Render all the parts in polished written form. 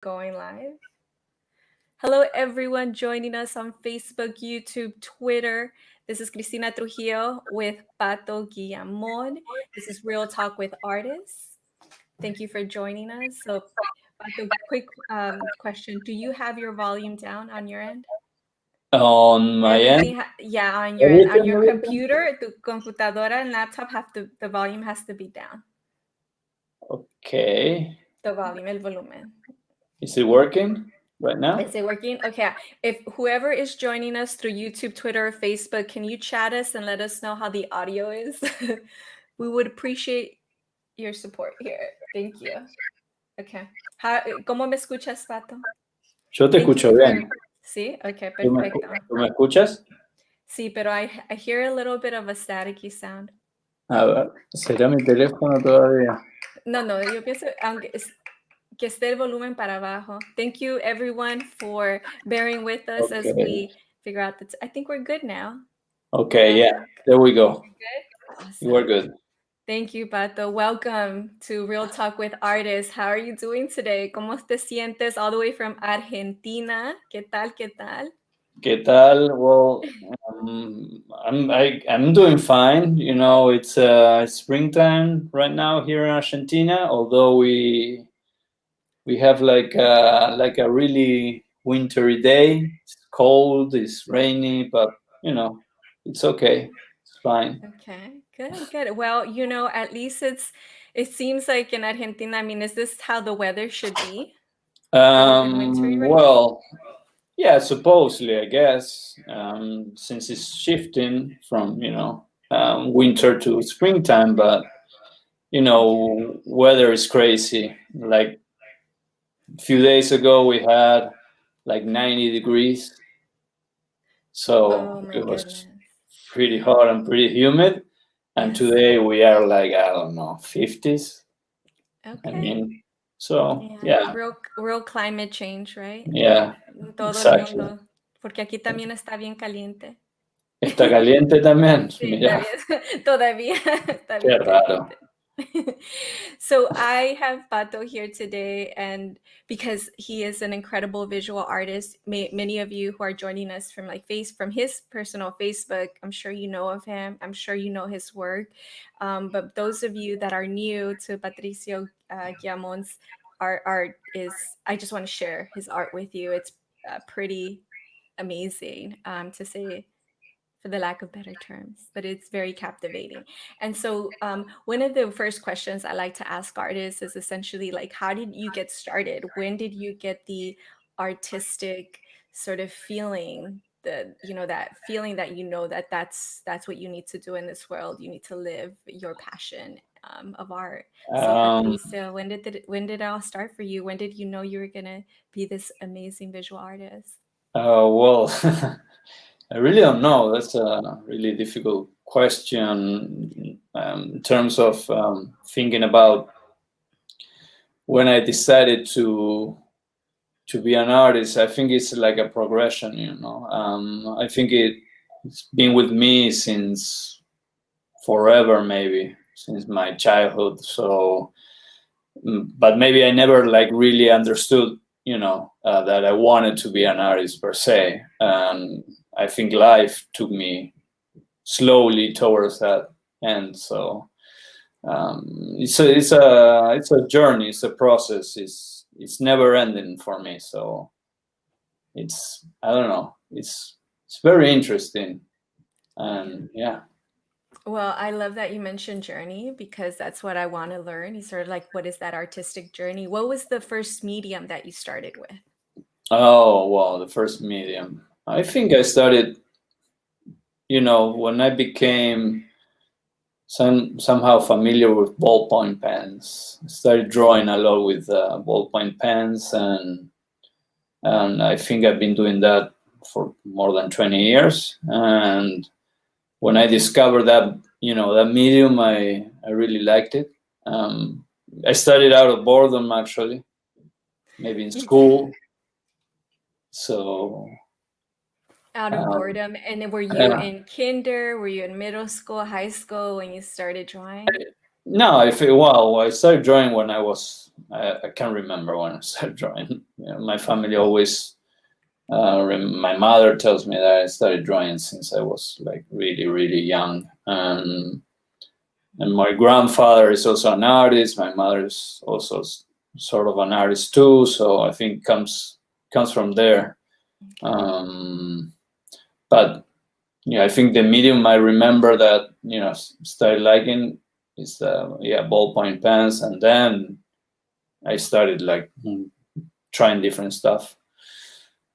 Going live. Hello, everyone joining us on Facebook, YouTube, Twitter. This is Cristina Trujillo with Pato Guillamon. This is Real Talk with Artists. Thank you for joining us. So, Pato, quick question. Do you have your volume down on your end? On my end? Yeah, on your end. On Everything, your everything? computer, tu computadora and laptop the volume has to be down. Okay. The volume, el volumen. Is it working right now? Is it working? Okay. If whoever is joining us through YouTube, Twitter, or Facebook, can you chat us and let us know how the audio is? We would appreciate your support here. Thank you. Okay. ¿Cómo me escuchas, Pato? Yo te Thank escucho you bien. Sí, okay, ¿Tú me, perfecto. tú me escuchas? Sí, pero I hear a little bit of a staticky sound. A ver, ¿será mi teléfono todavía? No, yo pienso, aunque que esté el volumen para abajo. Thank you, everyone, for bearing with us as we figure out that. I think we're good now. Okay, yeah, there we go. Good? Awesome. You are good. Thank you, Pato. Welcome to Real Talk with Artists. How are you doing today? ¿Cómo te sientes all the way from Argentina? ¿Qué tal? ¿Qué tal? ¿Qué tal? Well, I'm doing fine. You know, it's springtime right now here in Argentina. Although we have like a really wintry day. It's cold. It's rainy, but you know, it's okay. It's fine. Okay, good. Well, at least it seems like in Argentina, I mean, is this how the weather should be? Wintry right now? Well, yeah, supposedly, I guess, since it's shifting from winter to springtime, but weather is crazy. Like a few days ago, we had like 90 degrees, so it was Goodness. pretty hot and pretty humid. And Yes. today we are like, I don't know, 50s. Okay. I mean, so yeah. Real climate change, right? Yeah, Todo exactly. el mundo. Porque aquí también está bien caliente. ¿Está caliente también? Sí, Mira, todavía está qué bien raro. caliente. So I have Pato here today, and because he is an incredible visual artist, many of you who are joining us from from his personal Facebook, I'm sure you know of him. I'm sure you know his work. But those of you that are new to Patricio Guillamon's art I just want to share his art with you. It's pretty amazing, to say, for the lack of better terms, but it's very captivating. And so one of the first questions I like to ask artists is essentially like, how did you get started? When did you get the artistic sort of feeling, that feeling that that's what you need to do in this world? You need to live your passion of art. So Patricio, when did it all start for you? When did you know you were gonna be this amazing visual artist? Well, I really don't know. That's a really difficult question in terms of thinking about when I decided to be an artist. I think it's like a progression, I think it's been with me since forever, maybe since my childhood. So, but maybe I never like really understood, that I wanted to be an artist per se. And I think life took me slowly towards that end. So it's a journey. It's a process. It's never ending for me. So I don't know. It's very interesting, and yeah. Well, I love that you mentioned journey, because that's what I want to learn. Is sort of like, what is that artistic journey? What was the first medium that you started with? Oh, well, the first medium. I think I started, when I became somehow familiar with ballpoint pens. I started drawing a lot with ballpoint pens, and I think I've been doing that for more than 20 years. And when I discovered that, that medium, I really liked it. I started out of boredom, actually, maybe in school. So out of boredom. And then were you in kinder? Were you in middle school, high school when you started drawing? No, I feel well. I started drawing when I was. I can't remember when I started drawing. My family always. My mother tells me that I started drawing since I was like really, really young, and my grandfather is also an artist. My mother is also sort of an artist too. So I think comes from there. But yeah, I think the medium I remember that started liking is ballpoint pens, and then I started like trying different stuff,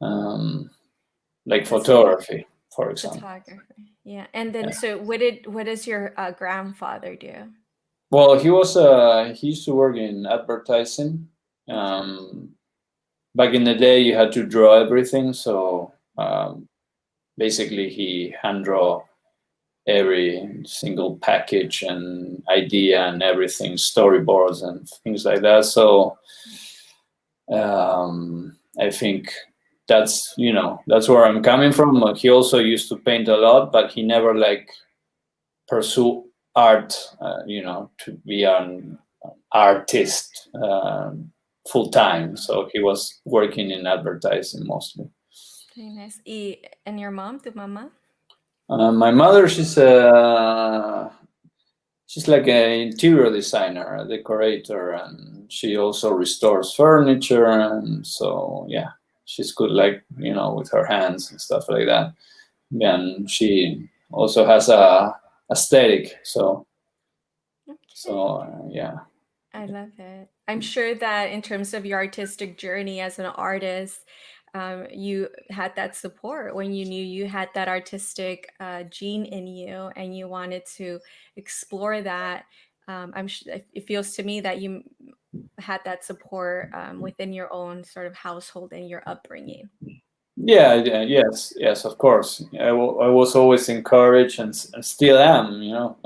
like photography, for example. Photography, yeah. And then, so what does your grandfather do? Well, he used to work in advertising. Back in the day, you had to draw everything, so basically he hand draw every single package and idea and everything, storyboards and things like that. So I think that's where I'm coming from. Like, he also used to paint a lot, but he never like pursue art, to be an artist full time. So he was working in advertising mostly. Very nice. And your mom, tu mamá? My mother, she's like an interior designer, a decorator, and she also restores furniture. And so, yeah, she's good, like, with her hands and stuff like that. And she also has a aesthetic. So, yeah. I love it. I'm sure that in terms of your artistic journey as an artist, you had that support when you knew you had that artistic gene in you and you wanted to explore that. It feels to me that you had that support within your own sort of household and your upbringing. Yeah, yes, of course. I was always encouraged and still am,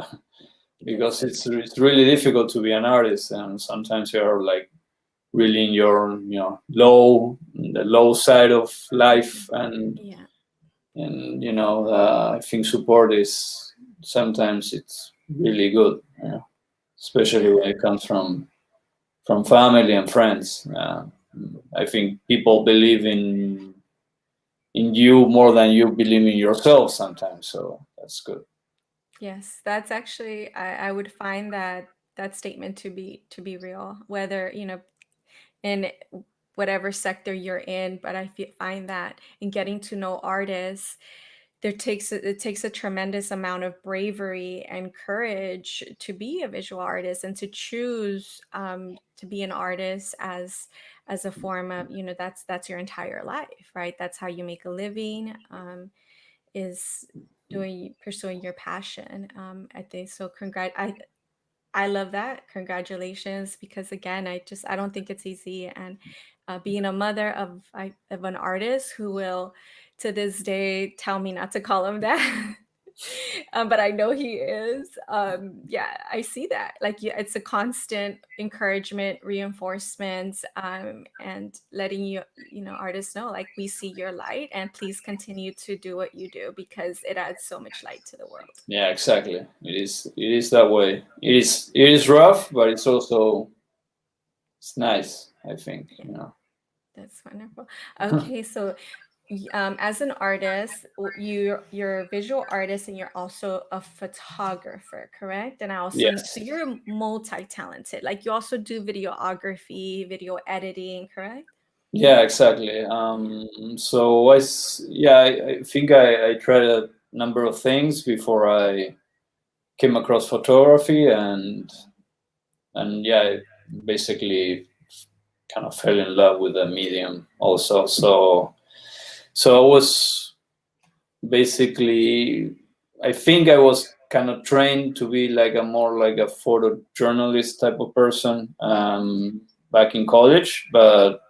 because it's really difficult to be an artist, and sometimes you're like really in your the low side of life, and I think support is sometimes it's really good, especially when it comes from family and friends. I think people believe in you more than you believe in yourself sometimes, so that's good. Yes, that's actually, I would find that statement to be real, whether in whatever sector you're in. But I find that in getting to know artists, it takes a tremendous amount of bravery and courage to be a visual artist and to choose to be an artist as a form of, that's your entire life, right? That's how you make a living, is pursuing your passion. I think so. I love that. Congratulations, because again, I don't think it's easy. And being a mother of an artist who will to this day tell me not to call him that. But I know he is. Yeah, I see that. Like, yeah, it's a constant encouragement, reinforcement, and letting artists know, like, we see your light, and please continue to do what you do because it adds so much light to the world. Yeah, exactly. It is that way. It is rough, but it's nice, I think. That's wonderful. Okay, so as an artist, you're a visual artist and you're also a photographer, correct? And Yes. so you're multi-talented. Like, you also do videography, video editing, correct? Yeah, exactly. So I think I tried a number of things before I came across photography, and yeah, I basically kind of fell in love with the medium also. So I was basically, I think I was kind of trained to be like more like a photojournalist type of person back in college, but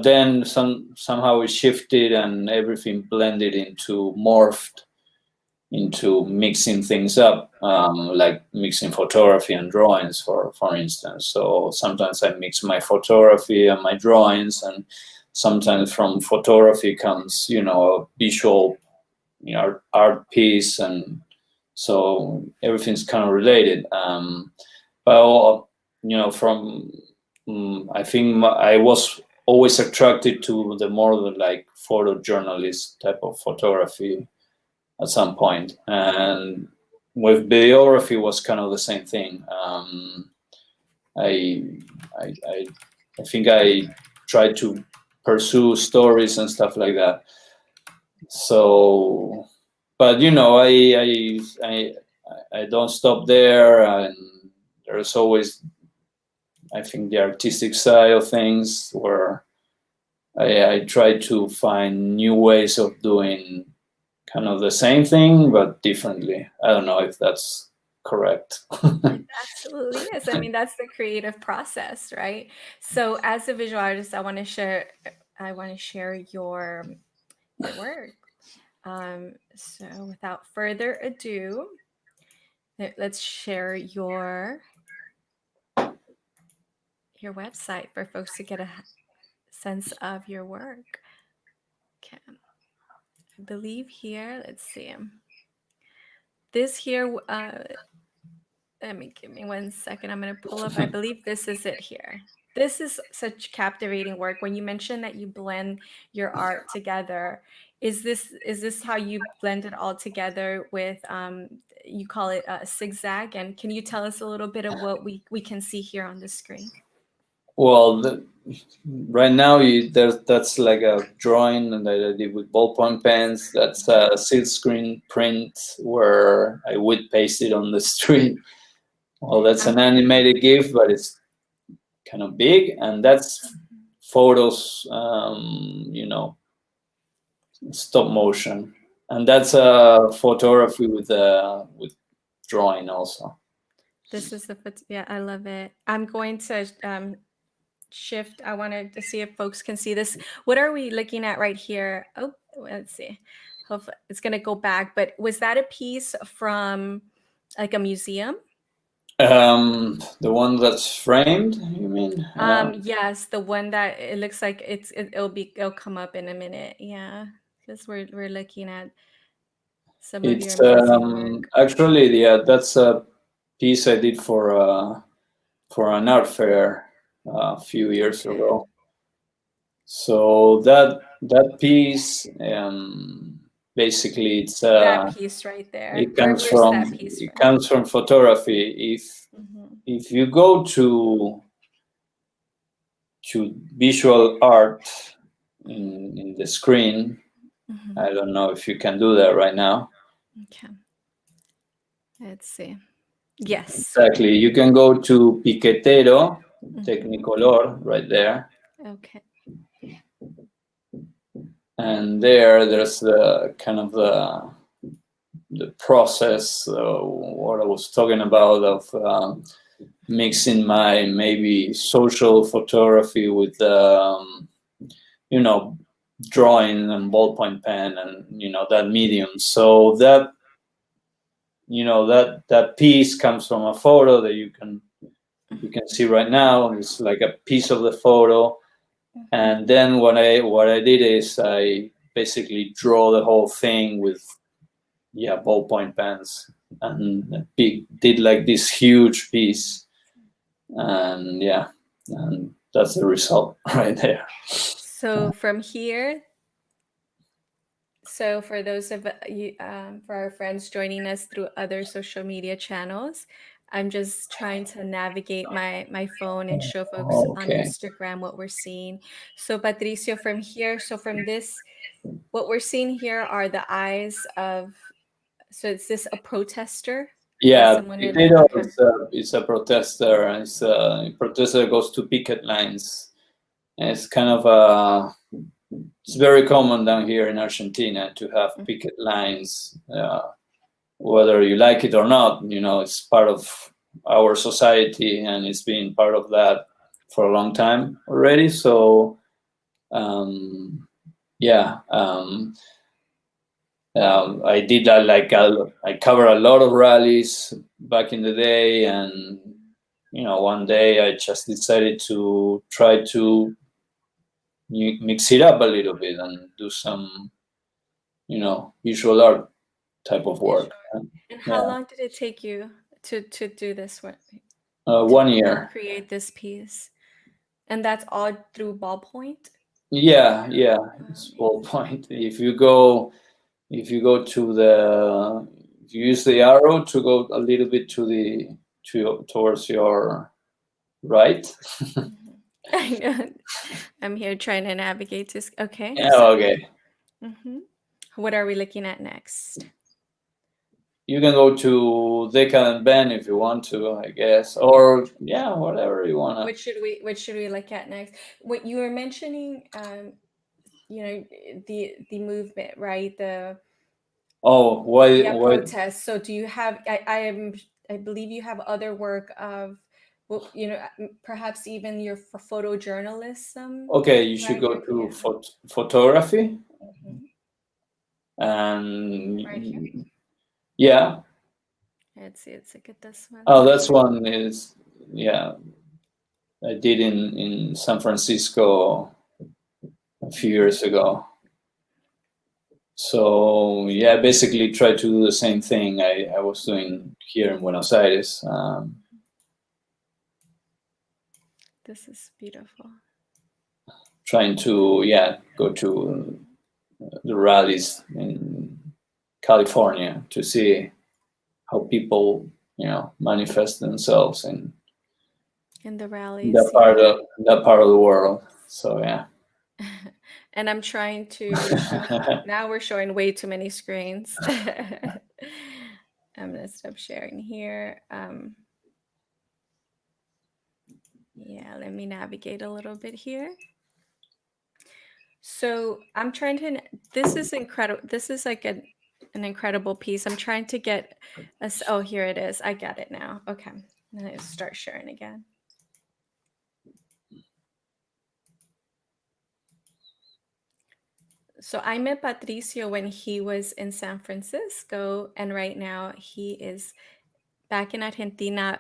then somehow it shifted and everything blended morphed into mixing things up, like mixing photography and drawings, for instance. So sometimes I mix my photography and my drawings, and sometimes from photography comes, a visual, art piece, and so everything's kind of related. But from I think I was always attracted to the more like photojournalist type of photography at some point, and with videography was kind of the same thing. I, I think I tried to pursue stories and stuff like that. So, but I don't stop there, and there's always, I think, the artistic side of things where I try to find new ways of doing kind of the same thing but differently. I don't know if that's correct. It absolutely is. I mean, that's the creative process, right? So as a visual artist, I want to share your work. So without further ado, let's share your website for folks to get a sense of your work. Okay. I believe here, let's see. This here, give me 1 second. I'm going to pull up. I believe this is it here. This is such captivating work. When you mentioned that you blend your art together, is this how you blend it all together with, you call it a zigzag? And can you tell us a little bit of what we can see here on the screen? Well, right now that's like a drawing that I did with ballpoint pens. That's a silk screen print where I would paste it on the street. Well, that's an animated GIF, but it's kind of big, and that's photos, stop motion, and that's a photography with drawing also. This is yeah, I love it. I'm going to shift. I wanted to see if folks can see this. What are we looking at right here? Oh, let's see. Hopefully it's going to go back. But was that a piece from like a museum? The one that's framed, you mean? Yes, the one that it looks like it'll come up in a minute. Yeah, because we're looking at some of your amazing work. Actually, yeah, that's a piece I did for an art fair a few years ago. So that piece, basically, it's that piece right there. It comes from photography. If you go to visual art in the screen, I don't know if you can do that right now. Okay. Let's see. Yes. Exactly. You can go to Piquetero, Technicolor, right there. Okay. And there's the kind of the process, what I was talking about, of mixing my maybe social photography with drawing and ballpoint pen and that medium. So that that piece comes from a photo that you can see right now. It's like a piece of the photo, and then what I did is I basically draw the whole thing with ballpoint pens, and did like this huge piece, and and that's the result right there. So from here, so for those of you, for our friends joining us through other social media channels, I'm just trying to navigate my phone and show folks on Instagram what we're seeing. So Patricio, from here, so from this, what we're seeing here are the eyes of, so is this a protester? Yeah, it's a protester. It's a protester goes to picket lines. And it's kind of it's very common down here in Argentina to have picket lines, whether you like it or not. It's part of our society, and it's been part of that for a long time already. So, I did that. I covered a lot of rallies back in the day, and one day I just decided to try to mix it up a little bit and do some visual art type of work. And how long did it take you to do this one? 1 year. Create this piece, and that's all through ballpoint. Yeah, it's ballpoint. If you go to the, if you use the arrow to go a little bit towards your right. I know. I'm here trying to navigate this. Okay. Yeah, okay. What are we looking at next? You can go to Decadent Ben if you want to, I guess, or whatever you want. What should we look at next? What you were mentioning, the movement, right? Why protest. So do you have? I believe you have other work of, well, perhaps even your photojournalism. Okay, you should go to photography, and right here. Yeah. Let's look at this one. Oh, that's one is I did in San Francisco a few years ago. So yeah, basically try to do the same thing I was doing here in Buenos Aires. This is beautiful. Trying to go to the rallies in California to see how people manifest themselves in the rallies, that part of the world. So yeah. And I'm trying to show, now we're showing way too many screens. I'm gonna stop sharing here. Let me navigate a little bit here. So I'm trying to, this is incredible. This is like an incredible piece. I'm trying to get us, oh, here it is. I got it now. Okay, I'm gonna start sharing again. So I met Patricio when he was in San Francisco, and right now he is back in Argentina.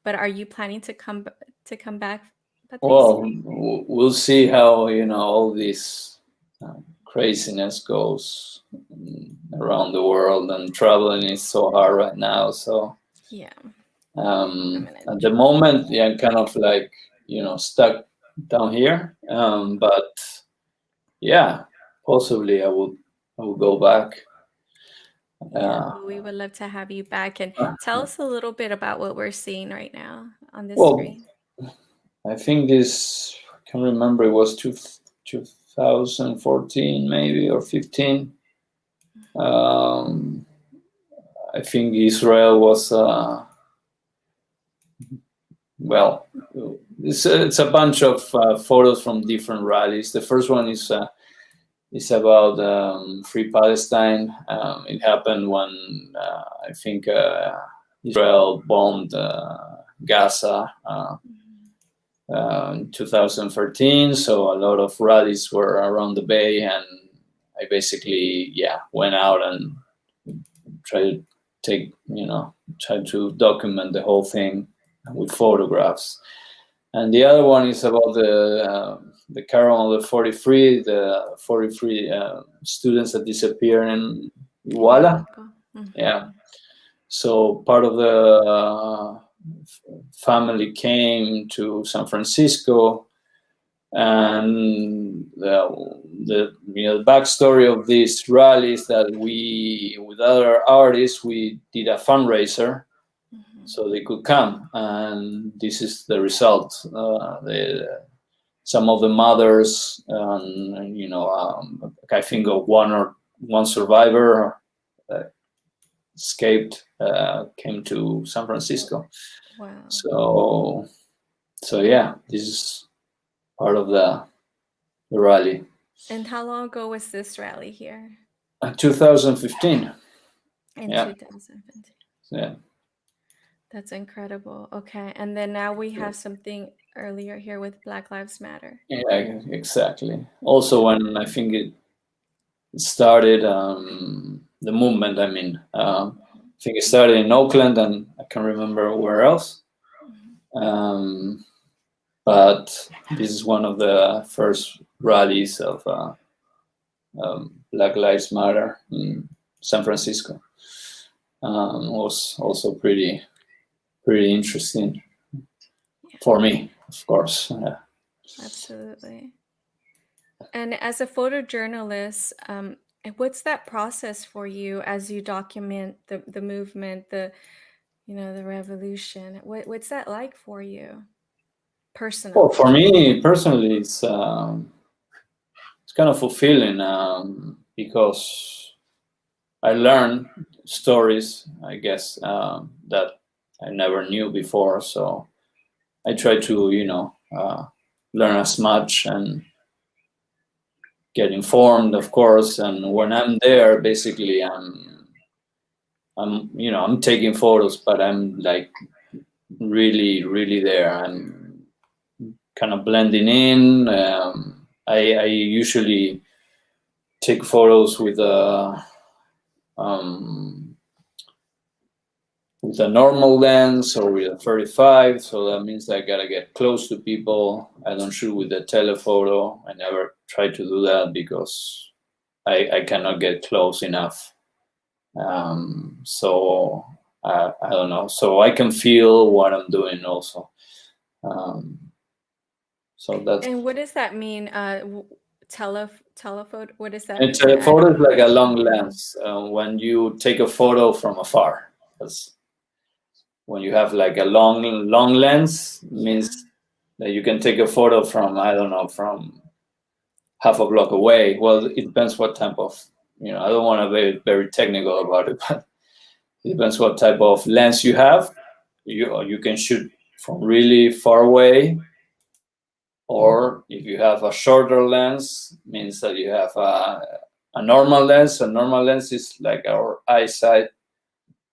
But are you planning to come back, Patricio? Well, we'll see how all this craziness goes around the world, and traveling is so hard right now. So yeah, at the moment, I'm kind of like stuck down here. But yeah, possibly I will go back. We would love to have you back, and tell us a little bit about what we're seeing right now on this screen. I think this, I can remember, it was 2014 maybe, or 15. I think Israel was well, it's a bunch of photos from different rallies. The first one is about Free Palestine. It happened when I think Israel bombed Gaza in 2013. So a lot of rallies were around the Bay, and I basically went out and tried to document the whole thing with photographs. And the other one is about the Caravan of the 43, the 43 students that disappeared in Iguala. Yeah. So part of the family came to San Francisco, and the backstory of this rally is that we, with other artists, we did a fundraiser so they could come, and this is the result. Some of the mothers, I think of one survivor escaped, came to San Francisco. Wow. So yeah, this is part of the rally. And how long ago was this rally here? 2015. In 2015. Yeah. That's incredible. Okay, and then now we have something earlier here with Black Lives Matter. Yeah, exactly. Also, when I think it started, the movement, I think it started in Oakland, and I can't remember where else. But this is one of the first rallies of Black Lives Matter in San Francisco. Was also pretty interesting for me, of course. Yeah. Absolutely. And as a photojournalist, what's that process for you as you document the movement, the the revolution? What's that like for you personally? Well, for me personally, it's kind of fulfilling because I learn stories, I guess, that I never knew before. So I try to, learn as much and get informed, of course. And when I'm there, basically, I'm taking photos, but I'm like really there. I'm kind of blending in. I usually take photos with a normal lens or with a 35, so that means I gotta get close to people. I don't shoot with a telephoto. I never try to do that because I cannot get close enough. So I don't know. So I can feel what I'm doing also. So that's. And what does that mean? Telephoto. What does that A mean? telephoto is like a long lens. When you take a photo from afar, that's when you have like a long lens, means that you can take a photo from, I don't know, from half a block away. Well, it depends what type of, I don't want to be very technical about it, but it depends what type of lens you have. You can shoot from really far away, or if you have a shorter lens, means that you have a normal lens. A normal lens is like our eyesight,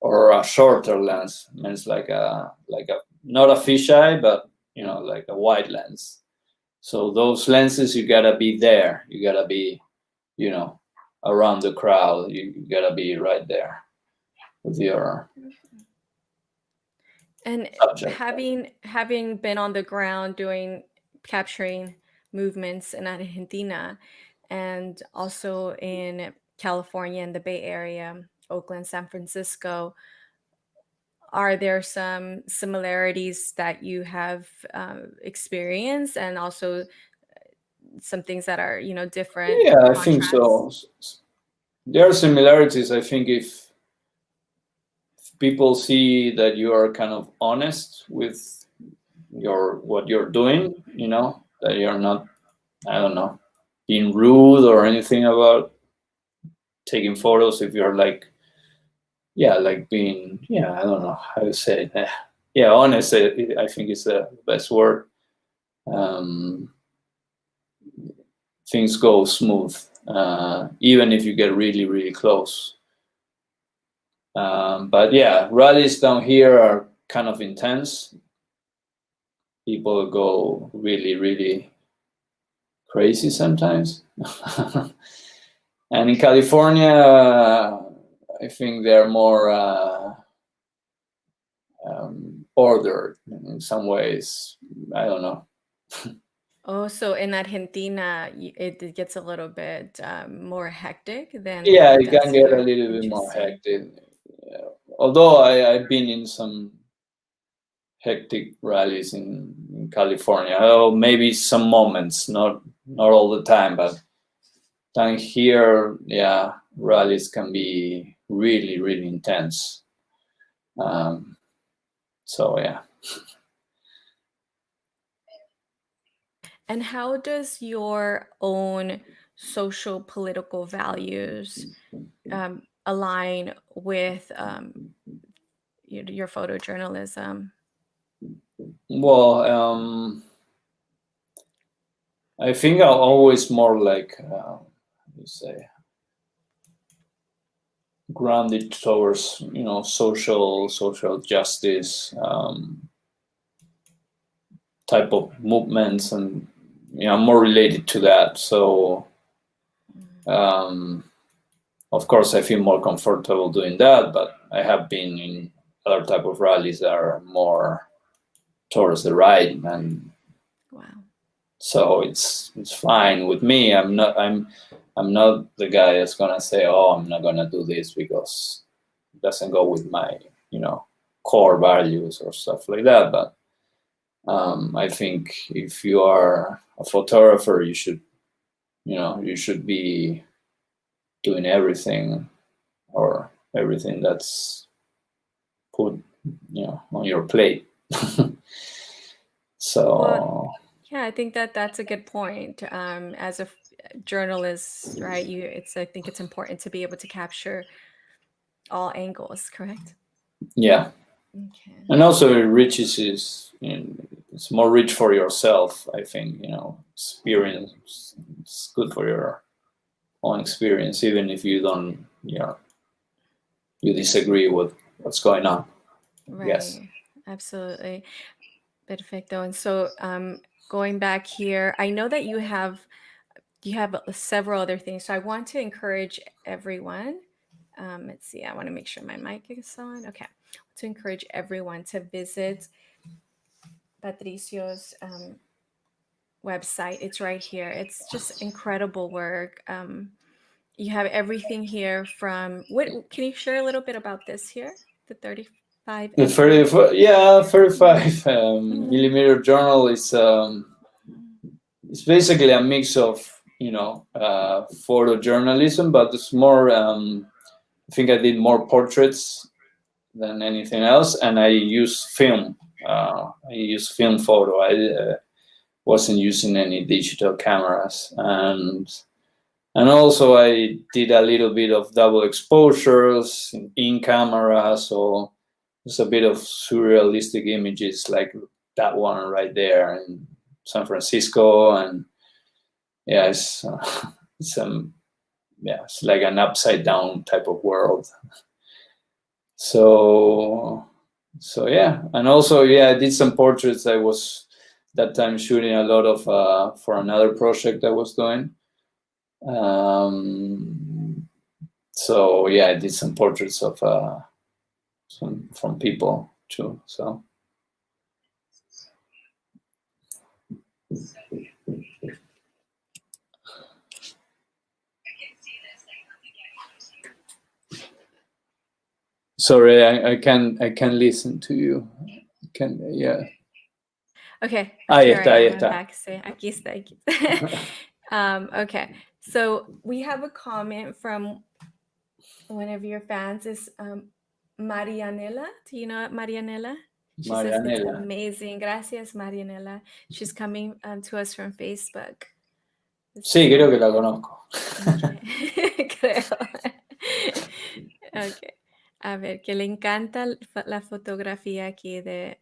or a shorter lens means like a not a fisheye, but like a wide lens. So those lenses, you gotta be there. You gotta be, around the crowd. You gotta be right there with your And subject. having been on the ground capturing movements in Argentina and also in California and the Bay Area, Oakland, San Francisco, are there some similarities that you have experienced, and also some things that are different? Yeah, I think Contrasts? so. There are similarities. I think if people see that you are kind of honest with what you're doing, that you're not, I don't know, being rude or anything about taking photos. If you're like, like being, I don't know how to say it. Yeah, honest, I think is the best word. Things go smooth, even if you get really close. But yeah, rallies down here are kind of intense. People go really crazy sometimes. And in California, I think they're more ordered in some ways. I don't know. Oh, so in Argentina, it gets a little bit more hectic than Yeah, it it can does get a here. little bit more Interesting. hectic. Yeah. Although I've been in some hectic rallies in California. Oh, maybe some moments, not all the time, but down here, yeah, rallies can be really intense. So yeah. And how does your own social political values align with your photojournalism? Well, I think I'm always more like, how do you say, grounded towards social justice type of movements, and I'm more related to that. So of course I feel more comfortable doing that, but I have been in other type of rallies that are more towards the right, and Wow. so it's fine with me. I'm I'm not the guy that's gonna say, "Oh, I'm not gonna do this because it doesn't go with my, core values or stuff like that." But I think if you are a photographer, you should be doing everything or everything that's put, on your plate. So. Well, yeah, I think that that's a good point. As a journalist, right? I think it's important to be able to capture all angles, correct? Yeah, Okay. and also it reaches it's more rich for yourself. I think experience. It's good for your own experience, even if you don't, you disagree with what's going on. Yes. Right. Absolutely. Perfecto. And so, going back here, I know that you have several other things. So I want to encourage everyone. Let's see. I want to make sure my mic is on. Okay. To encourage everyone to visit Patricio's website. It's right here. It's just incredible work. You have everything here from what? Can you share a little bit about this here? The 35 The mm. 35 millimeter journal is it's basically a mix of photojournalism, but it's more. I think I did more portraits than anything else, and I use film. I use film photo. I wasn't using any digital cameras, and also I did a little bit of double exposures in camera, so there's a bit of surrealistic images like that one right there in San Francisco, and yeah, it's it's like an upside down type of world. So yeah, and also I did some portraits. I was that time shooting a lot of for another project I was doing. So yeah, I did some portraits of some from people too. So sorry, I can't listen to you. Yeah. Okay, Ahí here está, I ahí am. I'm está. back. Say, aquí está, aquí está. Okay, so we have a comment from one of your fans. Is Marianela? Do you know Marianela? She says it's Marianela. amazing. Gracias, Marianela. She's coming to us from Facebook. Sí, creo que la conozco. Okay. Creo. Okay. A ver, que le encanta la fotografía aquí de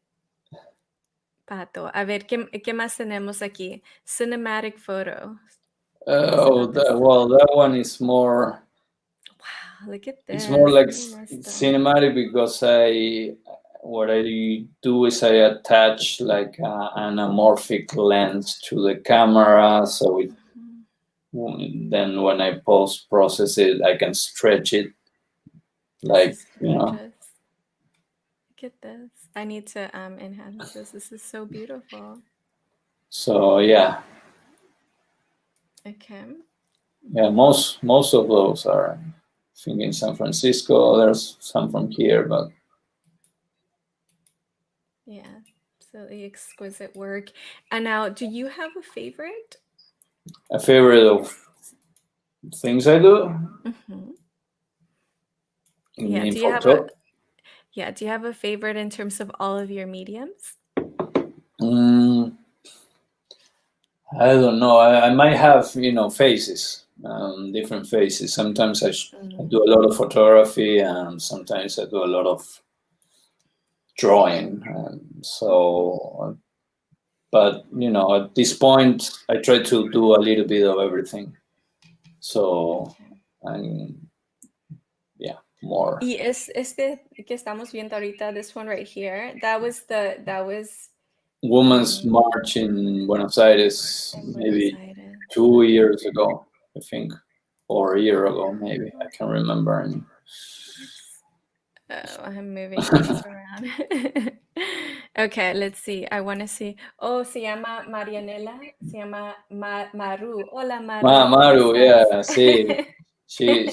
Pato. A ver, ¿qué más tenemos aquí? Cinematic photo. Oh, that one is more. Wow, look at It's this. more like More stuff. cinematic because what I do is I attach like an anamorphic lens to the camera, so then when I post process it, I can stretch it, like This is gorgeous. Look at this. I need to enhance this. This is so beautiful. So yeah. Okay. Yeah, most of those are, I think, in San Francisco. There's some from here, but Yeah, absolutely exquisite work. And now, do you have a favorite? a favorite of things I do. Mm-hmm. In Do you have photo. do you have a favorite in terms of all of your mediums? I don't know. I might have, phases, different phases. Sometimes I do a lot of photography, and sometimes I do a lot of drawing. But at this point, I try to do a little bit of everything. So, more. Y este que estamos viendo ahorita, this one right here, that was Women's March in Buenos Aires, maybe Buenos Aires. 2 years ago, I think, or a year ago, maybe. I can't remember. Oh, I'm moving things around. Okay, let's see. I want to see. Oh, se llama Marianela. Se llama Maru. Hola, Maru. ¿Cómo Maru, estás? yeah, see,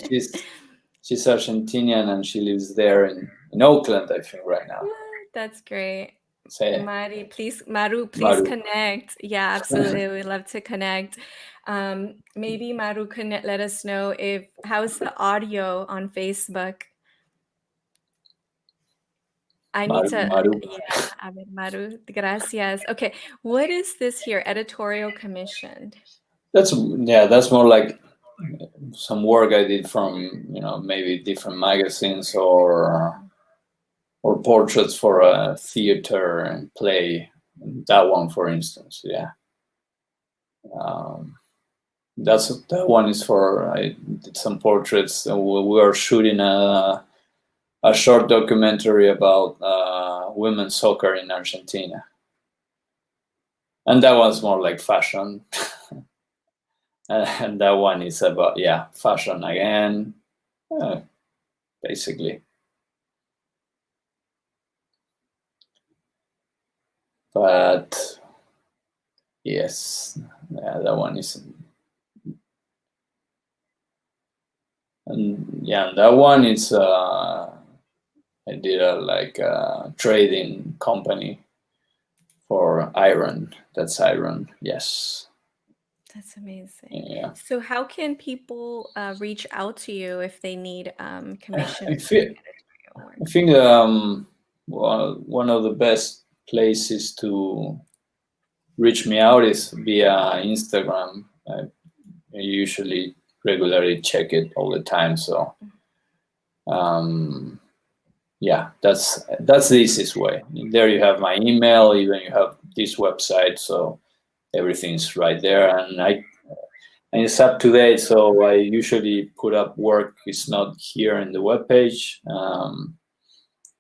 she's Argentinian and she lives there in Oakland, I think, right now. That's great. Say, Maru, please Maru. connect. Yeah, absolutely. We'd love to connect. Maybe Maru can let us know how's the audio on Facebook. I need to, Maru. yeah, a ver, Maru, gracias. Okay, what is this here? Editorial commissioned. That's more like some work I did from maybe different magazines or portraits for a theater and play. That one, for instance, yeah. That one is for I did some portraits. And we were shooting a short documentary about women's soccer in Argentina, and that was more like fashion. And that one is about fashion again, basically. But yes, that one is, and that one is I did a trading company for iron. That's iron. Yes. That's amazing. Yeah. So how can people reach out to you if they need commissions? I think one of the best places to reach me out is via Instagram. I usually regularly check it all the time. So that's the easiest way. There you have my email, even you have this website, so everything's right there. And it's up to date, so I usually put up work. It's not here in the webpage.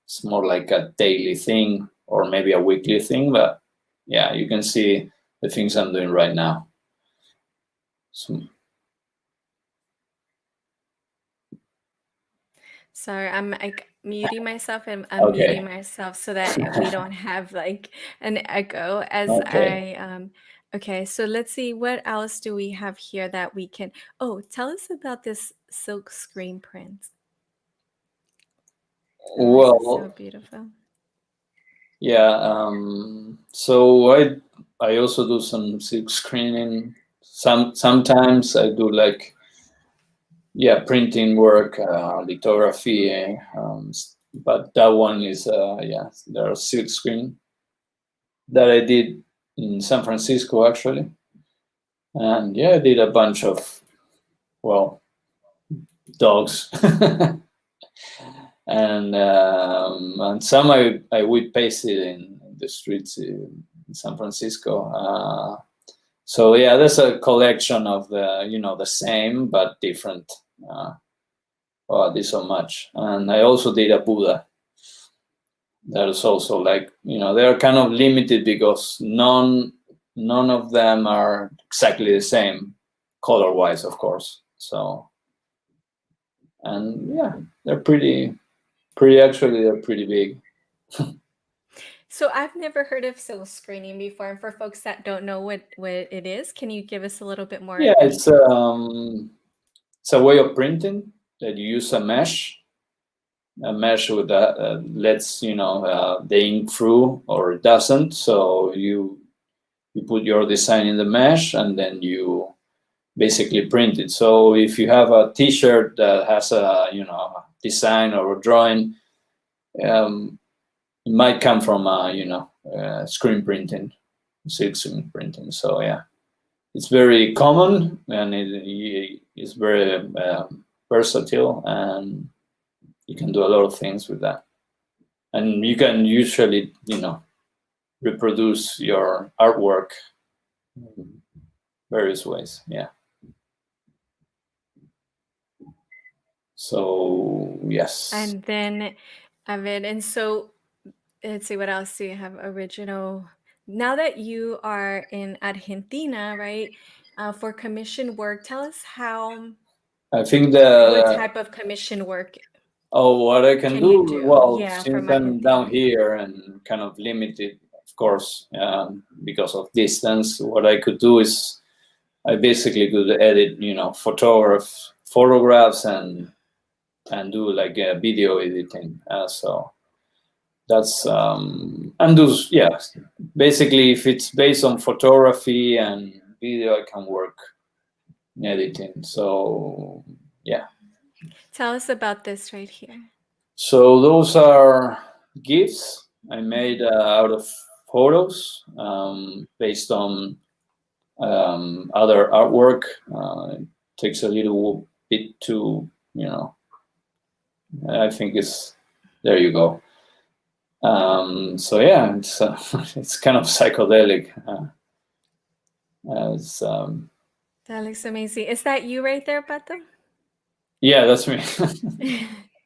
It's more like a daily thing or maybe a weekly thing, but yeah, you can see the things I'm doing right now. Sorry, I'm like muting myself and unmuting myself so that we don't have like an echo as okay, so let's see, what else do we have here that we can, tell us about this silk screen print. Well, so beautiful. Yeah, so I also do some silk screening. Sometimes I do printing work, lithography, but that one is there are silk screen that I did in San Francisco actually, and I did a bunch of dogs. And some I would paste it in the streets in San Francisco. So there's a collection of the same but different. I did so much, and I also did a Buddha. That is also they're kind of limited because none of them are exactly the same, color-wise, of course. So, and they're pretty they're pretty big. So I've never heard of silk screening before, and for folks that don't know what it is, can you give us a little bit more? Yeah, it's a way of printing that you use a mesh with that lets the ink through or it doesn't. So you put your design in the mesh and then you basically print it. So if you have a T-shirt that has a design or a drawing, it might come from screen printing, silk screen printing. So it's very common and it is very versatile, and you can do a lot of things with that. And you can usually reproduce your artwork in various ways. Yeah. So yes. And then and so let's see, what else do you have? Original. Now that you are in Argentina, right? For commission work, tell us how. I think what type of commission work? Oh, what I can Can you do? do? Well, Yeah, since from I'm down Argentina. here and kind of limited, of course, because of distance, what I could do is I basically could edit, photographs and do like video editing. So that's and do basically if it's based on photography and video, I can work in editing. So yeah. Tell us about this right here. So those are GIFs I made out of photos based on other artwork. It takes a little bit to, I think it's, there you go. So yeah, it's it's kind of psychedelic. It's, That looks amazing. Is that you right there, Pato? yeah, that's me.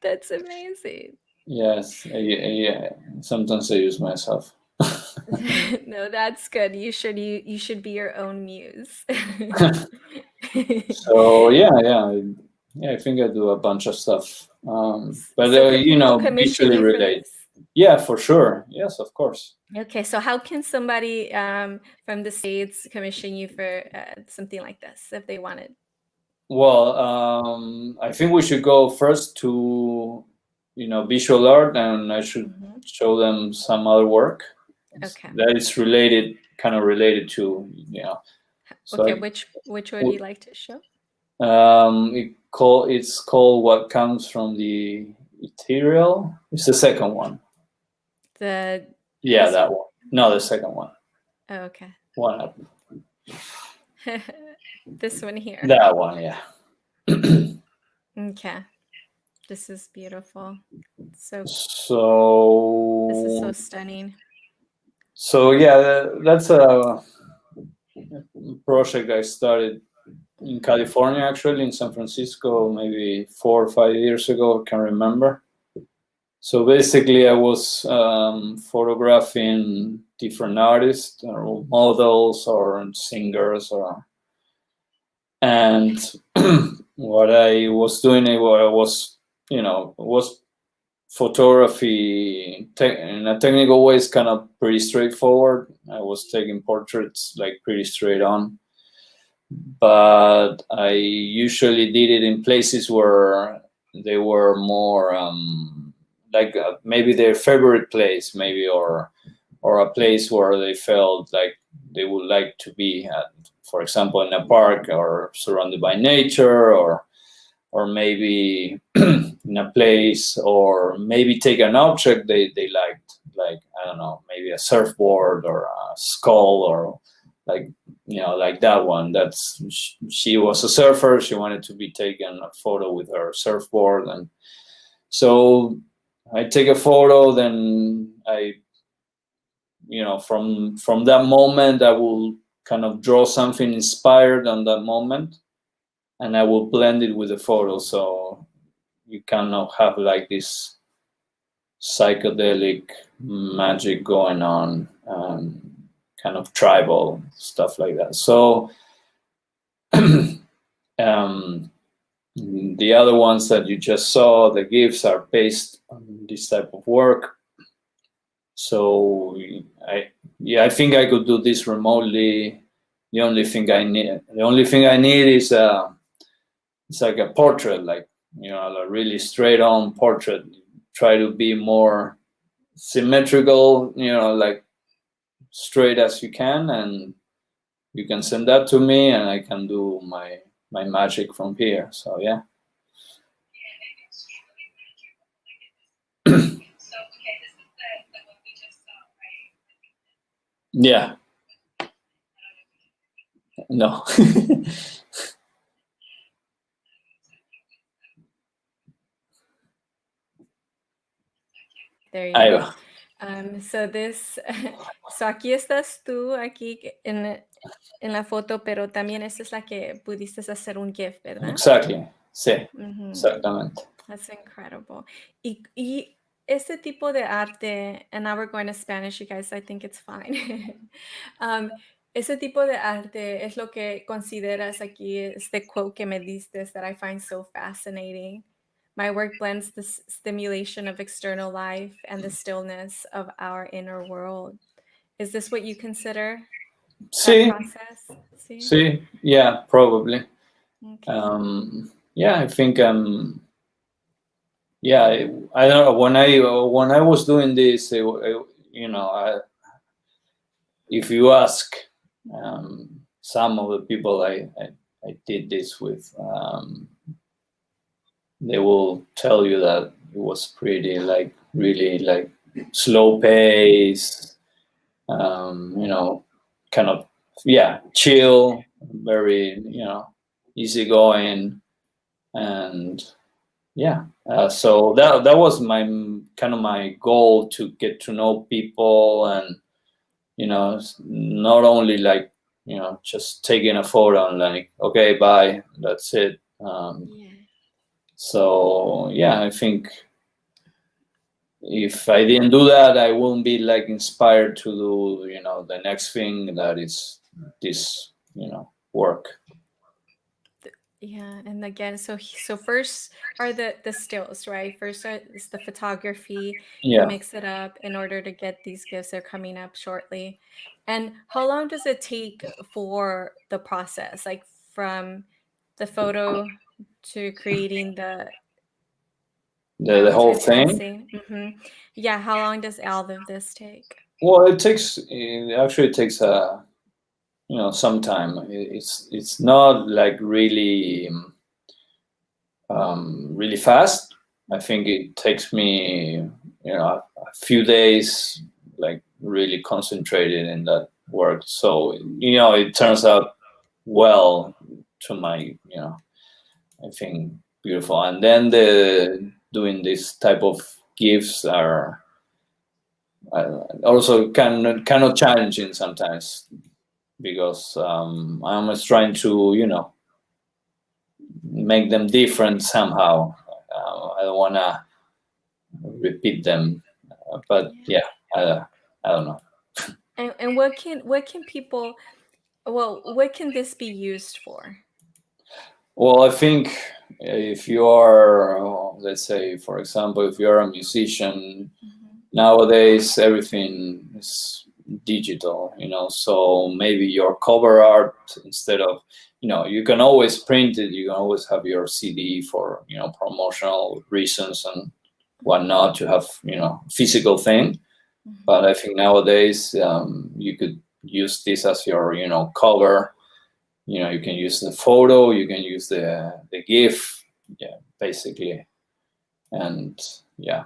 That's amazing. Yes, yeah. Sometimes I use myself. No, that's good. You should be your own muse. So yeah. I think I do a bunch of stuff, but So can people commission visually you for relate. this? Yeah, for sure. Yes, of course. Okay, so how can somebody from the States commission you for something like this if they wanted? Well, I think we should go first to, visual art, and I should Mhm. show them some other work Okay. that is related, kind of related to, So Okay, which would you like to show? it's called What Comes from the Ethereal. It's the second one. The Yeah, this that one. No, the second one. Oh, okay. One up. This one here. That one, yeah. Okay. This is beautiful. So this is so stunning. So yeah, that's a project I started in California, actually, in San Francisco, maybe 4 or 5 years ago. I can't remember. So basically, I was photographing different artists or models or singers, and what I was doing, was photography in a technical way is kind of pretty straightforward. I was taking portraits like pretty straight on, but I usually did it in places where they were more like maybe their favorite place, maybe or a place where they felt like they would like to be at, for example, in a park or surrounded by nature, or maybe in a place, or maybe take an object they liked, like, I don't know, maybe a surfboard or a skull, or like, like that one. That's she was a surfer. She wanted to be taken a photo with her surfboard, and so I take a photo. Then from that moment, I will kind of draw something inspired on that moment, and I will blend it with the photo. So you cannot have like this psychedelic magic going on, kind of tribal stuff like that. So the other ones that you just saw, the GIFs, are based on this type of work. So I think I could do this remotely. The only thing I need is it's like a portrait, like, a really straight on portrait. Try to be more symmetrical, like straight as you can, and you can send that to me, and I can do my magic from here. So yeah. Yeah. No. There you Ahí go. va. So aquí estás tú, aquí en la foto, pero también esta es la que pudiste hacer un GIF, ¿verdad? Exactly. Sí. Mhm. Exactamente. That's incredible. Y este tipo de arte, and now we're going to Spanish, you guys, I think it's fine. Ese tipo de arte es lo que consideras aquí, este quote que me diste that I find so fascinating. My work blends the stimulation of external life and the stillness of our inner world. Is this what you consider that See, process? See? see, yeah, probably. Okay. Yeah, I think yeah, I don't know when I was doing this, you know, if you ask some of the people I did this with, they will tell you that it was pretty like really like slow pace, you know, kind of yeah, chill, very easygoing, and yeah. So that was my kind of my goal, to get to know people, and not only like just taking a photo and like okay bye, that's it. Yeah. So yeah, I think if I didn't do that, I wouldn't be like inspired to do the next thing that is this work. Yeah, and again, so first are the stills, right? First is the photography. You Yeah, mix it up in order to get these gifts. They're coming up shortly. And how long does it take for the process, like from the photo to creating the the whole thing. transparency? Yeah, how long does all of this take? Well, it actually takes some time. It's not like really really fast. I think it takes me a few days, like really concentrated in that work. So it turns out well to my I think beautiful. And then the doing this type of gifts are also kind of challenging sometimes, because I'm always trying to make them different somehow. I don't want to repeat them, but Yeah. yeah, I don't know. And what can people, well, what can this be used for? Well, I think if you are, let's say, for example, if you're a musician, Mhm. nowadays everything is digital, so maybe your cover art, instead of, you can always print it, you can always have your CD for, promotional reasons and whatnot, to have, physical thing. But I think nowadays you could use this as your, cover. You can use the photo, you can use the GIF, yeah, basically, and yeah,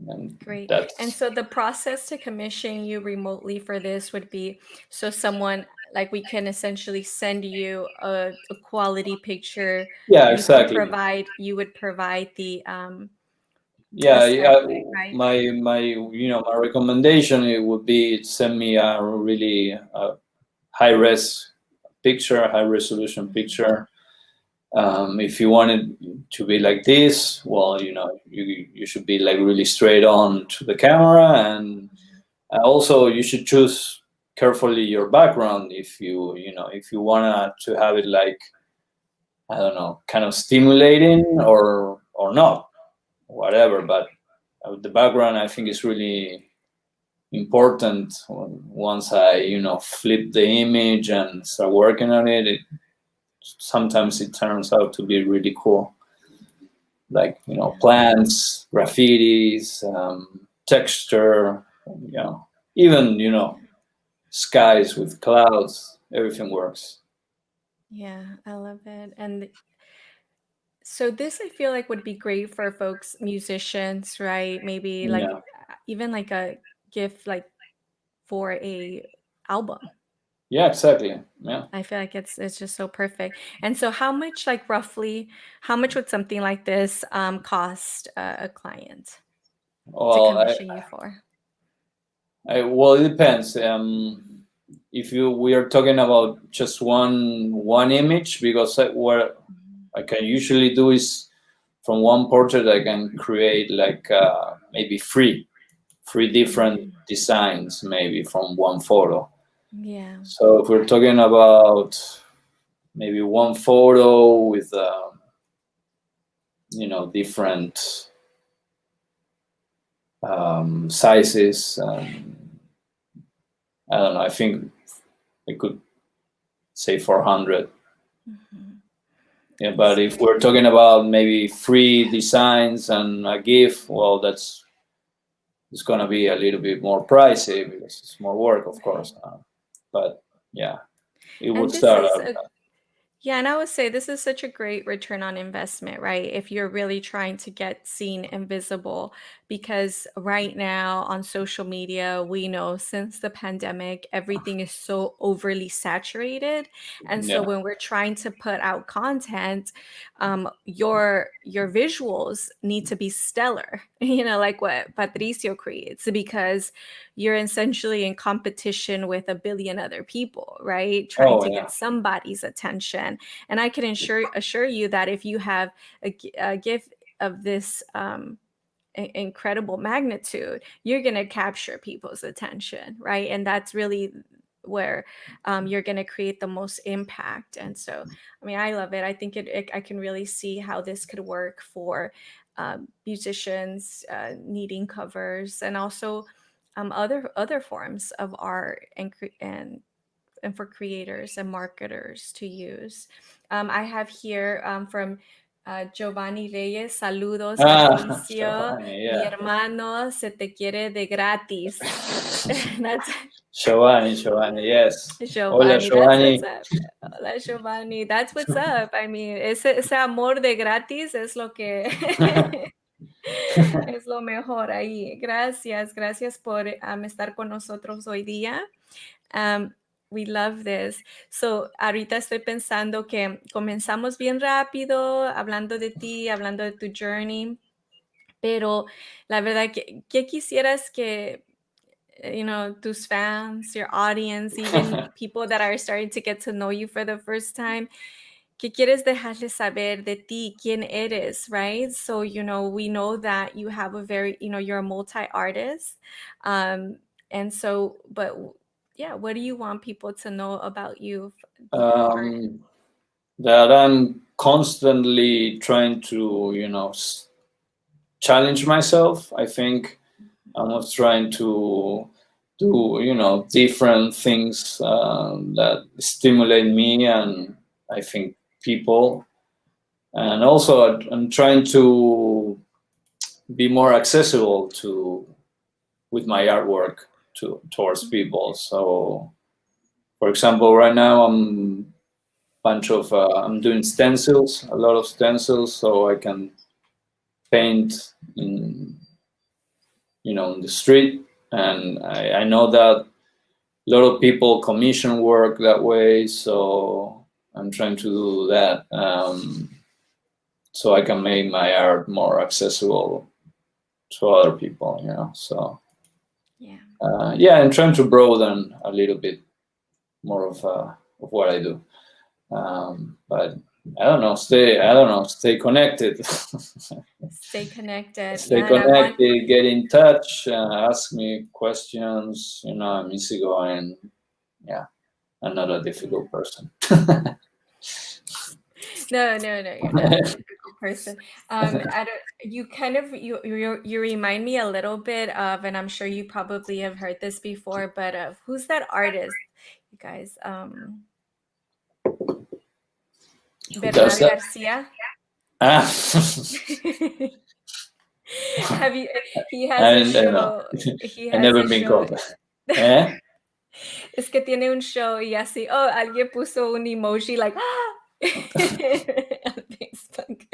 and Great. And that's so the process to commission you remotely for this would be, so someone, like, we can essentially send you a quality picture. yeah, exactly. You would provide the Yeah, set, yeah. right? My recommendation, it would be send me a really high res picture, high resolution Mhm. picture. If you want it to be like this, well, you should be like really straight on to the camera, and also you should choose carefully your background. If you wanna to have it like, I don't know, kind of stimulating or not, whatever. But the background, I think, is really important. Once I flip the image and start working on it, sometimes it turns out to be really cool, like Yeah. plants, graffitis, texture, even skies with clouds, everything works. Yeah, I love it. And so this, I feel like, would be great for folks, musicians, right? Maybe like Yeah, even like a gift, like for a album. yeah, exactly. Yeah. I feel like it's just so perfect. And so how much, like, roughly, how much would something like this cost a client to Well, commission you for? well, it depends. If we are talking about just one image, because what Mhm. I can usually do is, from one portrait I can create like maybe three different Mm. designs, maybe from one photo. Yeah. So if we're talking about maybe one photo with different sizes. I don't know. I think I could say 400. Mhm. Yeah, but if we're talking about maybe free designs and a gift, well, it's gonna be a little bit more pricey because it's more work, of course. But yeah, it would And this start is out. yeah, and I would say this is such a great return on investment, right? If you're really trying to get seen and visible, because right now on social media, we know since the pandemic, everything is so overly saturated. And so Yeah. when we're trying to put out content, your visuals need to be stellar, like what Patricio creates, because you're essentially in competition with a billion other people, right? Trying Oh to yeah. get somebody's attention. And I can assure you that if you have a gift of this incredible magnitude, you're going to capture people's attention, right? And that's really where you're going to create the most impact. And so, I mean, I love it. I think I can really see how this could work for musicians needing covers, and also other forms of art and for creators and marketers to use. I have here from Giovanni Reyes, saludos Patricio, Giovanni, mi yeah. hermano se te quiere de gratis. That's Giovanni, yes. Hola, Giovanni, that's what's Giovanni. up. Hola Giovanni, that's what's up. I mean, ese amor de gratis es lo que es lo mejor ahí. Gracias por estar con nosotros hoy día. Um, we love this. So, ahorita estoy pensando que comenzamos bien rápido, hablando de ti, hablando de tu journey, pero la verdad que quisieras que, tus fans, your audience, even people that are starting to get to know you for the first time, ¿qué quieres dejarles saber de ti? ¿Quién eres? Right? So, we know that you have you're a multi-artist. And so, but yeah, what do you want people to know about you before? That I'm constantly trying to, challenge myself. I think I was trying to do, different things that stimulate me and I think people. And also, I'm trying to be more accessible with my artwork towards people. So, for example, right now I'm doing stencils, a lot of stencils, so I can paint in the street. And I know that a lot of people commission work that way, so I'm trying to do that, so I can make my art more accessible to other people. So Yeah. I'm trying to broaden a little bit more of what I do. But I don't know. Stay connected. Stay connected. Stay Yeah, and I want connected. Get in touch. Ask me questions. I'm easygoing. Yeah, I'm not a difficult person. no, you're not a difficult person. I don't. You kind of you remind me a little bit of, and I'm sure you probably have heard this before, but who's that artist, you guys? Who Bernal does that? Garcia. Ah, Have you? He has a I don't know. show. He I has never a been show. called. Eh? Es que tiene un show y así, oh, alguien puso un emoji like, ¡ah! En Facebook.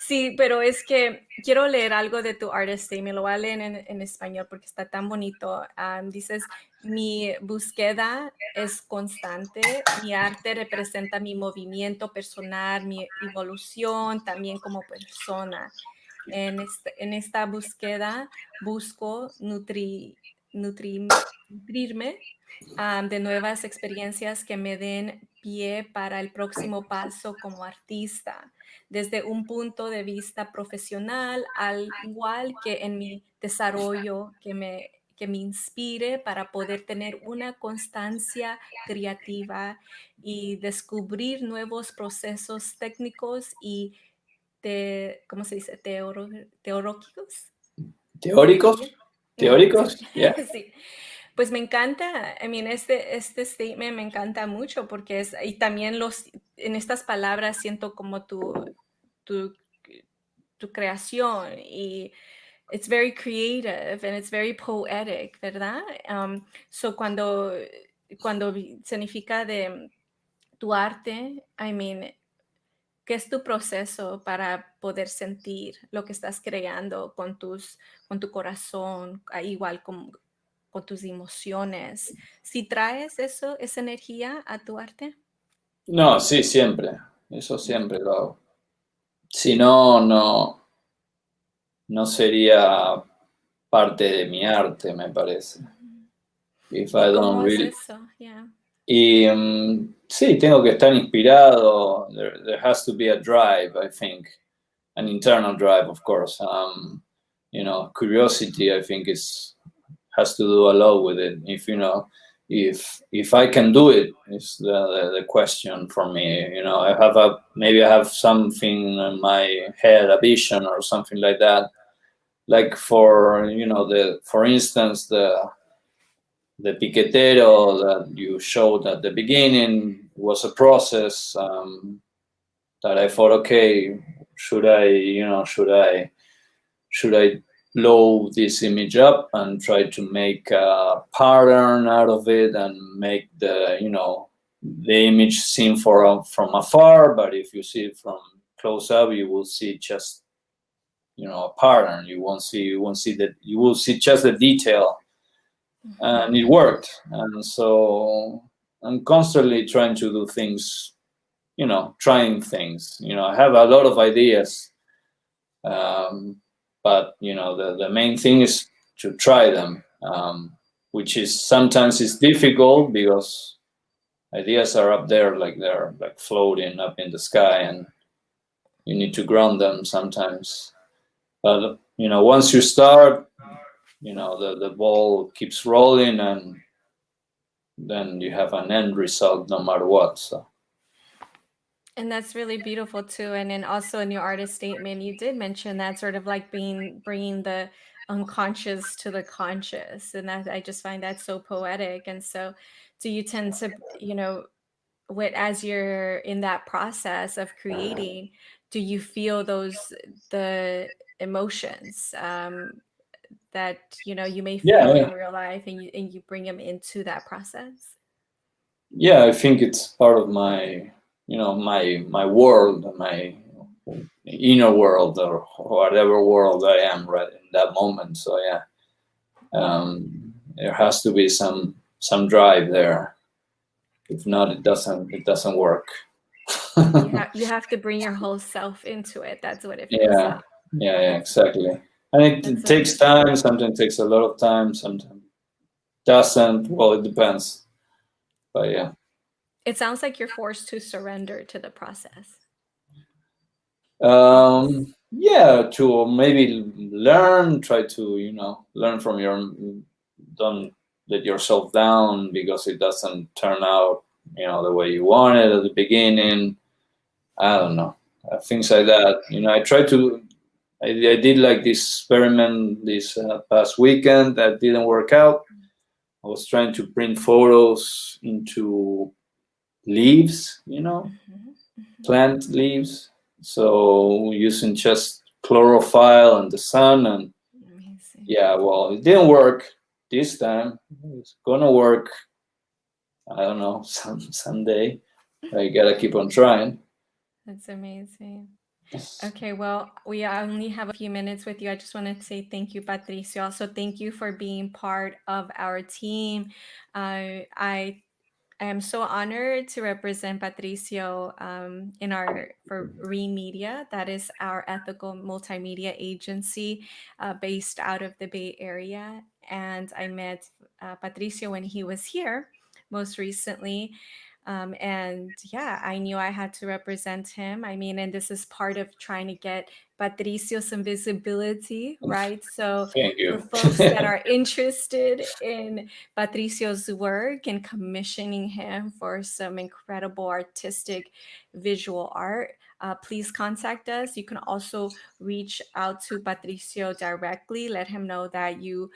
Sí, pero es que quiero leer algo de tu artist y me lo voy a leer en español porque está tan bonito. Dices, mi búsqueda es constante, mi arte representa mi movimiento personal, mi evolución también como persona. En esta búsqueda busco nutrirme de nuevas experiencias que me den pie para el próximo paso como artista, desde un punto de vista profesional, al igual que en mi desarrollo que me inspire para poder tener una constancia creativa y descubrir nuevos procesos técnicos y ¿cómo se dice? Teológicos. Teóricos, Sí, teóricos, yeah. sí. Pues me encanta, I mean, este statement me encanta mucho porque y también en estas palabras siento como tu, tu creación y it's very creative and it's very poetic, ¿verdad? So cuando significa de tu arte, I mean, ¿qué es tu proceso para poder sentir lo que estás creando con tu corazón, igual con tus emociones? ¿Si traes esa energía a tu arte? No, sí, siempre. Eso siempre lo hago. Si no, no sería parte de mi arte, me parece. If ¿Y I don't cómo es really. eso? Yeah. Y sí, tengo que estar inspirado. There has to be a drive, I think, an internal drive, of course. Curiosity, I think, has to do a lot with it. If I can do it, is the question for me. Maybe I have something in my head, a vision or something like that. Like for instance, the piquetero that you showed at the beginning was a process that I thought, okay, should I blow this image up and try to make a pattern out of it and make the image seen from afar, but if you see it from close up, you will see just a pattern. You will see just the detail, and it worked. And so I'm constantly trying to do things, trying things. I have a lot of ideas, but the main thing is to try them, which is sometimes is difficult because ideas are up there, like they're like floating up in the sky, and you need to ground them sometimes. But once you start, the ball keeps rolling, and then you have an end result no matter what. So. And that's really beautiful too. And then also in your artist statement, you did mention that sort of like bringing the unconscious to the conscious, and that I just find that so poetic. And so, do you tend to, as you're in that process of creating, do you feel the emotions that you may feel Yeah, in real life, and you bring them into that process? yeah, I think it's part of my my world, my inner world, or whatever world I am right in that moment. So yeah, there has to be some drive there. If not, it doesn't work. You have to bring your whole self into it. That's what it feels Yeah, like. yeah, exactly. And it That's takes amazing. time. Sometimes it takes a lot of time. Sometimes doesn't. Well, it depends. But yeah. It sounds like you're forced to surrender to the process. Yeah, to maybe try to learn from don't let yourself down because it doesn't turn out the way you wanted at the beginning. I don't know, things like that. I try to. I did like this experiment this past weekend that didn't work out. I was trying to print photos into leaves, Mhm, mhm. plant leaves. So using just chlorophyll and the sun, and Amazing. yeah, well, it didn't work this time. It's gonna work. I don't know, someday. I gotta keep on trying. That's amazing. Okay, well, we only have a few minutes with you. I just wanted to say thank you, Patricio. Also, thank you for being part of our team. I am so honored to represent Patricio in for REEM Media. That is our ethical multimedia agency based out of the Bay Area. And I met Patricio when he was here most recently. And yeah, I knew I had to represent him. I mean, and this is part of trying to get Patricio some visibility, right? So Thank for you. folks that are interested in Patricio's work and commissioning him for some incredible artistic visual art, please contact us. You can also reach out to Patricio directly. Let him know that you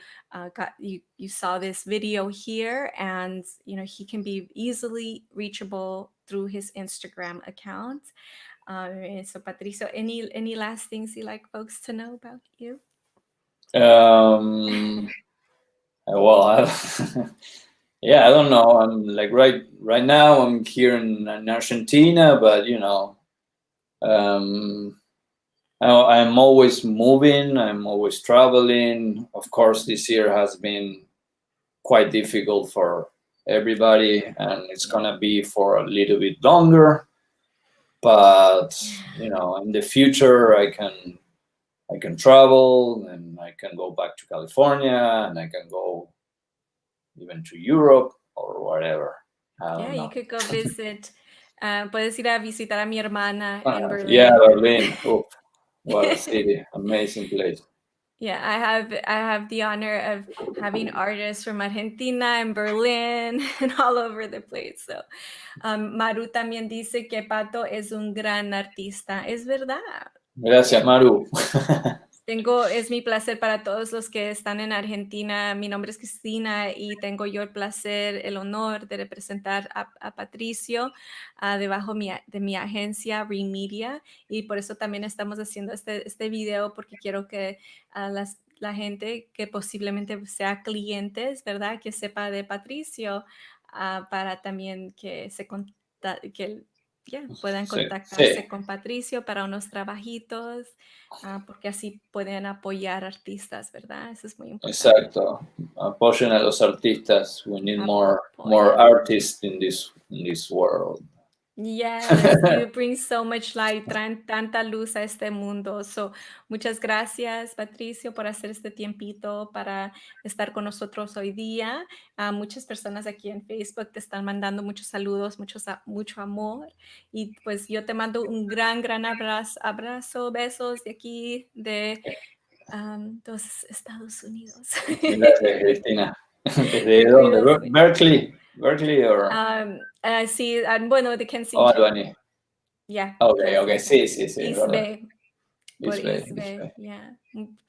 you saw this video here, and he can be easily reachable through his Instagram account. So Patricio, any last things you'd like folks to know about you? Well, yeah, I don't know. I'm like right now I'm here in Argentina, but I'm always moving. I'm always traveling. Of course, this year has been quite difficult for everybody, and it's gonna be for a little bit longer. But in the future, I can travel, and I can go back to California, and I can go even to Europe or whatever. I don't Yeah, you know. could go visit. Puedes ir a visitar a mi hermana in Yeah, Berlin. Berlin. Oh, what a city! Amazing place. Yeah, I have the honor of having artists from Argentina and Berlin and all over the place. So, Maru también dice que Pato es un gran artista. Es verdad. Gracias, Maru. Es mi placer para todos los que están en Argentina. Mi nombre es Cristina y tengo yo el placer, el honor de representar a Patricio debajo de mi agencia REEM Media, y por eso también estamos haciendo este video, porque quiero que la gente que posiblemente sea clientes, ¿verdad?, que sepa de Patricio, para también que puedan contactarse Sí, con Patricio para unos trabajitos. Porque así pueden apoyar artistas, ¿verdad? Eso es muy importante. exacto. Apoyen a los artistas. We need more Apoyen. artists in this world. Yes, you bring so much light, traen tanta luz a este mundo. So, muchas gracias, Patricio, por hacer este tiempito para estar con nosotros hoy día. Muchas personas aquí en Facebook te están mandando muchos saludos, mucho amor. Y pues yo te mando un gran abrazo, besos de aquí, de los Estados Unidos. Gracias, Cristina. ¿Desde Te dónde? cuidas mucho. Berkeley o Sí, bueno, de Kensington. Albany? Yeah, Okay, Kensington. sí, East verdad. Bay, por East Bay, East East Bay, Bay. yeah.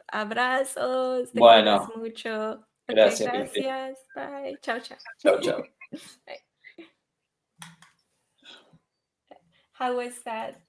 Abrazos, te cuidas Bueno, mucho. Ok, gracias, Cristina. gracias. Bye. Chao, chao. Chao, chao. Bye. How was that?